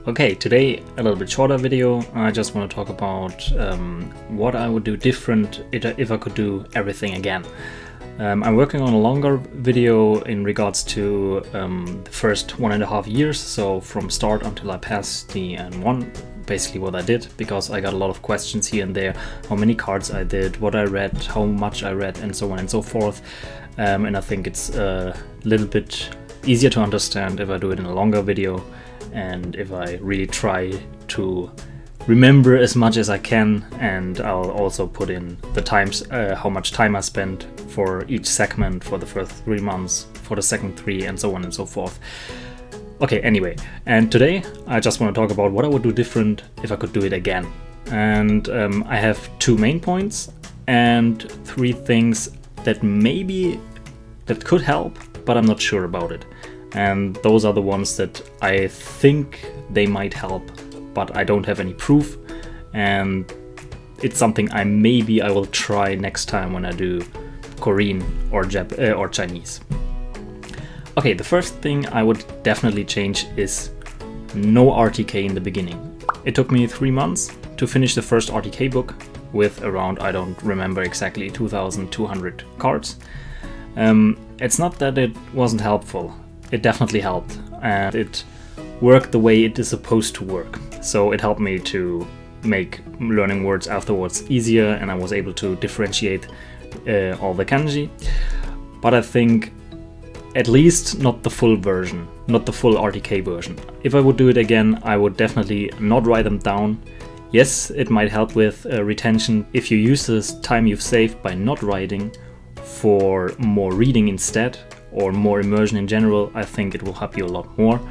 Okay, today a little bit shorter video. I just want to talk about what I would do different if I could do everything again. I'm working on a longer video in regards to the first 1.5 years, so from start until I passed the N1, basically what I did, because I got a lot of questions here and there, how many cards I did, what I read, how much I read, and so on and so forth. And I think it's a little bit easier to understand if I do it in a longer video, and if I really try to remember as much as I can, and I'll also put in the times, how much time I spent for each segment for the first 3 months, for the second 3, and so on and so forth. Okay, anyway, and today I just want to talk about what I would do different if I could do it again. And I have 2 main points and 3 things that that could help, but I'm not sure about it. And those are the ones that I think they might help, but I don't have any proof, and it's something I will try next time when I do Korean or Chinese. Okay, the first thing I would definitely change is no RTK in the beginning. It took me 3 months to finish the first RTK book with around, I don't remember exactly, 2,200 cards. It's not that it wasn't helpful. It definitely helped, and it worked the way it is supposed to work. So it helped me to make learning words afterwards easier, and I was able to differentiate all the kanji. But I think at least not the full version, not the full RTK version. If I would do it again, I would definitely not write them down. Yes, it might help with retention if you use this time you've saved by not writing for more reading instead, or more immersion in general. I think it will help you a lot more,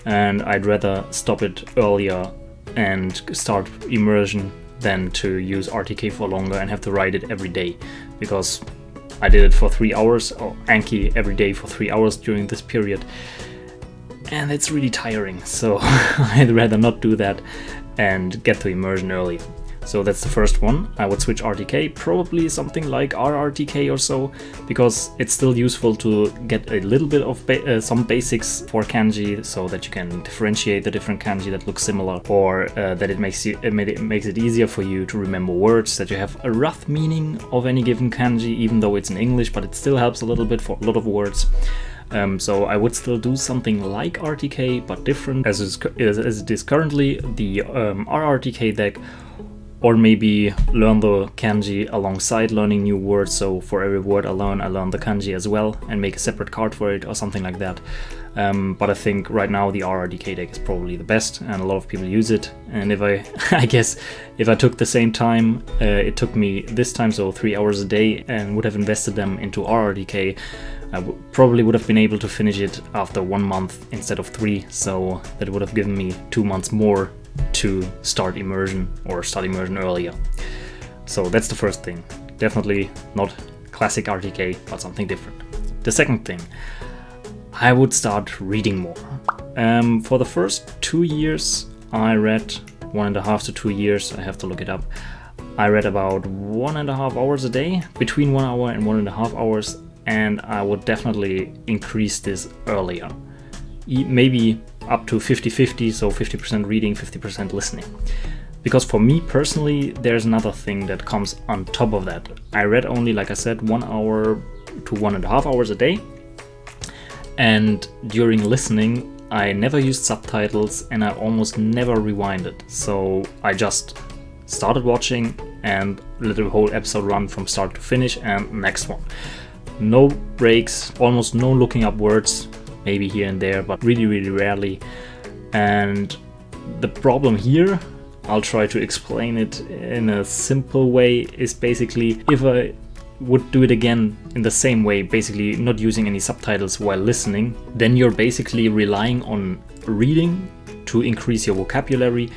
and I'd rather stop it earlier and start immersion than to use RTK for longer and have to write it every day, because I did it for 3 hours, or Anki every day for 3 hours during this period, and it's really tiring. So I'd rather not do that and get to immersion early. So that's the first one. I would switch RTK, probably something like RRTK or so, because it's still useful to get a little bit of some basics for kanji, so that you can differentiate the different kanji that look similar, or that it makes it easier for you to remember words, that you have a rough meaning of any given kanji, even though it's in English, but it still helps a little bit for a lot of words. So I would still do something like RTK, but different as it is currently, the RRTK deck. Or maybe learn the kanji alongside learning new words, so for every word I learn the kanji as well, and make a separate card for it or something like that. But I think right now the RRDK deck is probably the best, and a lot of people use it. And if I guess if I took the same time it took me this time, so 3 hours a day, and would have invested them into RRDK, I probably would have been able to finish it after 1 month instead of 3, so that would have given me 2 months more to start immersion, or start immersion earlier. So that's the first thing. Definitely not classic RTK, but something different. The second thing, I would start reading more. For the first 2 years I read, 1.5 to 2 years, I have to look it up, I read about 1.5 hours a day, between 1 hour and 1.5 hours, and I would definitely increase this earlier. Maybe up to 50-50, so 50% reading, 50% listening. Because for me personally, there's another thing that comes on top of that. I read only, like I said, 1 hour to 1.5 hours a day, and during listening I never used subtitles, and I almost never rewinded. So I just started watching and let the whole episode run from start to finish, and next one. No breaks, almost no looking up words, maybe here and there, but really rarely. And the problem here, I'll try to explain it in a simple way, is basically if I would do it again in the same way, basically not using any subtitles while listening, then you're basically relying on reading to increase your vocabulary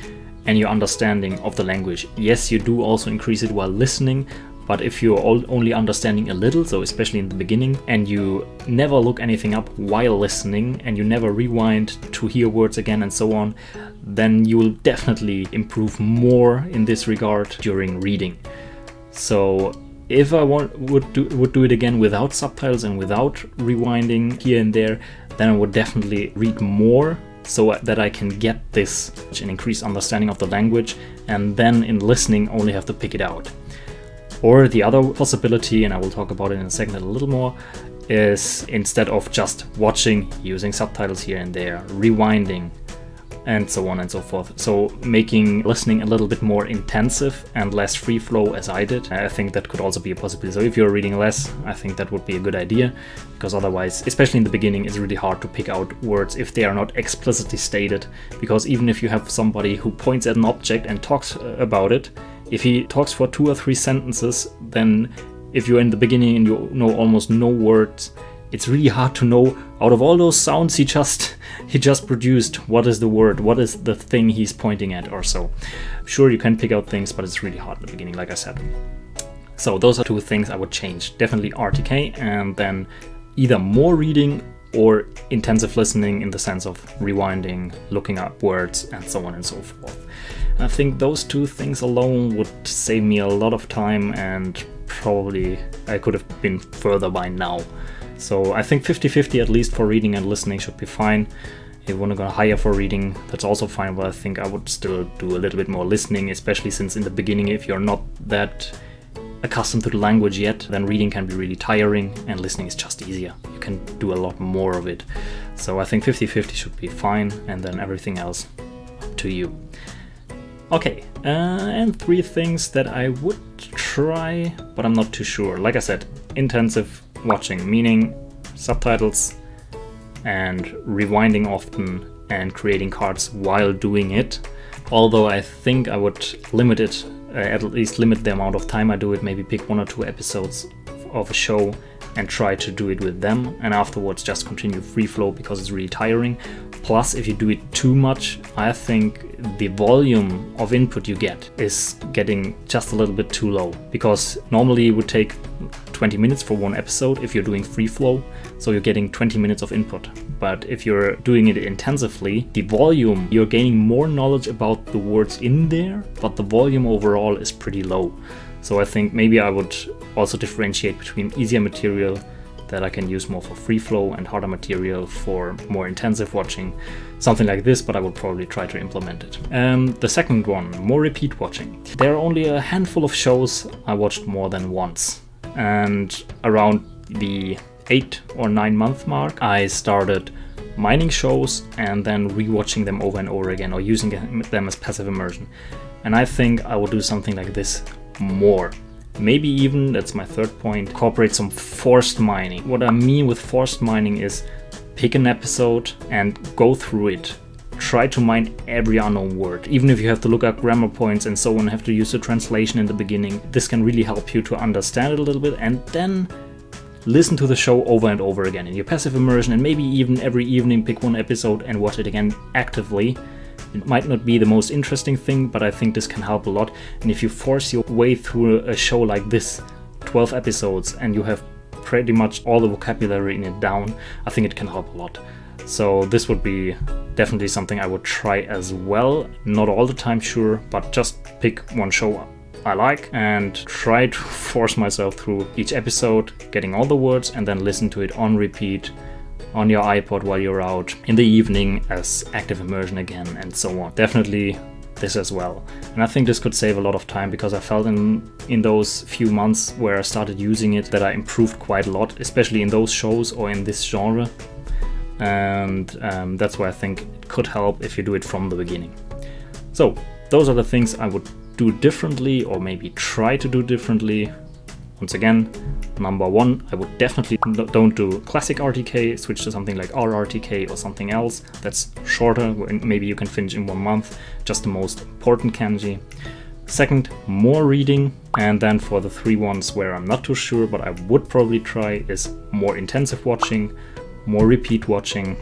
and your understanding of the language. Yes, you do also increase it while listening, but if you're only understanding a little, so especially in the beginning, and you never look anything up while listening, and you never rewind to hear words again and so on, then you will definitely improve more in this regard during reading. So if I would do it again without subtitles and without rewinding here and there, then I would definitely read more so that I can get this an increased understanding of the language, and then in listening only have to pick it out. Or the other possibility, and I will talk about it in a second a little more, is instead of just watching, using subtitles here and there, rewinding, and so on and so forth. So making listening a little bit more intensive and less free flow as I did. I think that could also be a possibility. So if you're reading less, I think that would be a good idea, because otherwise, especially in the beginning, it's really hard to pick out words if they are not explicitly stated. Because even if you have somebody who points at an object and talks about it, if he talks for 2 or 3 sentences, then if you're in the beginning and you know almost no words, it's really hard to know out of all those sounds he just produced, what is the word, what is the thing he's pointing at or so. Sure, you can pick out things, but it's really hard in the beginning, like I said. So those are 2 things I would change. Definitely RTK, and then either more reading or intensive listening in the sense of rewinding, looking up words, and so on and so forth. And I think those 2 things alone would save me a lot of time, and probably I could have been further by now. So I think 50-50 at least for reading and listening should be fine. If you want to go higher for reading, that's also fine, but I think I would still do a little bit more listening, especially since in the beginning, if you're not that accustomed to the language yet, then reading can be really tiring and listening is just easier. You can do a lot more of it. So I think 50-50 should be fine, and then everything else up to you. Okay, and 3 things that I would try, but I'm not too sure. Like I said, intensive watching, meaning subtitles and rewinding often and creating cards while doing it. Although I think I would limit it, at least limit the amount of time I do it, maybe pick 1 or 2 episodes of a show and try to do it with them, and afterwards just continue free flow because it's really tiring. Plus, if you do it too much, I think the volume of input you get is getting just a little bit too low, because normally it would take 20 minutes for 1 episode if you're doing free flow, so you're getting 20 minutes of input. But if you're doing it intensively, the volume, you're gaining more knowledge about the words in there, but the volume overall is pretty low. So I think maybe I would also differentiate between easier material that I can use more for free flow and harder material for more intensive watching. Something like this, but I would probably try to implement it. The second one, more repeat watching. There are only a handful of shows I watched more than once. And around the 8 or 9 month mark, I started mining shows and then rewatching them over and over again, or using them as passive immersion. And I think I will do something like this more. Maybe even, that's my third point, incorporate some forced mining. What I mean with forced mining is pick an episode and go through it. Try to mine every unknown word, even if you have to look up grammar points and so on, have to use the translation in the beginning. This can really help you to understand it a little bit, and then listen to the show over and over again in your passive immersion, and maybe even every evening pick 1 episode and watch it again actively. It might not be the most interesting thing, but I think this can help a lot. And if you force your way through a show like this, 12 episodes, and you have pretty much all the vocabulary in it down, I think it can help a lot. So this would be definitely something I would try as well. Not all the time, sure, but just pick 1 show I like and try to force myself through each episode, getting all the words, and then listen to it on repeat on your iPod while you're out in the evening as active immersion again, and so on. Definitely this as well. And I think this could save a lot of time, because I felt in those few months where I started using it that I improved quite a lot, especially in those shows or in this genre. And that's why I think it could help if you do it from the beginning. So those are the things I would do differently, or maybe try to do differently. Once again, number 1, I would definitely don't do classic RTK, switch to something like RRTK or something else that's shorter, maybe you can finish in 1 month, just the most important kanji. Second, more reading, and then for the 3 ones where I'm not too sure, but I would probably try, is more intensive watching, more repeat watching,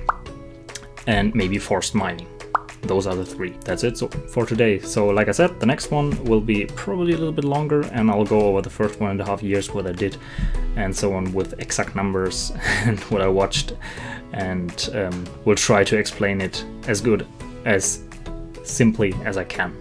and maybe forced mining. Those are the 3. That's it for today. So like I said, the next one will be probably a little bit longer, and I'll go over the first 1.5 years, what I did and so on, with exact numbers and what I watched, and we'll try to explain it as good, as simply as I can.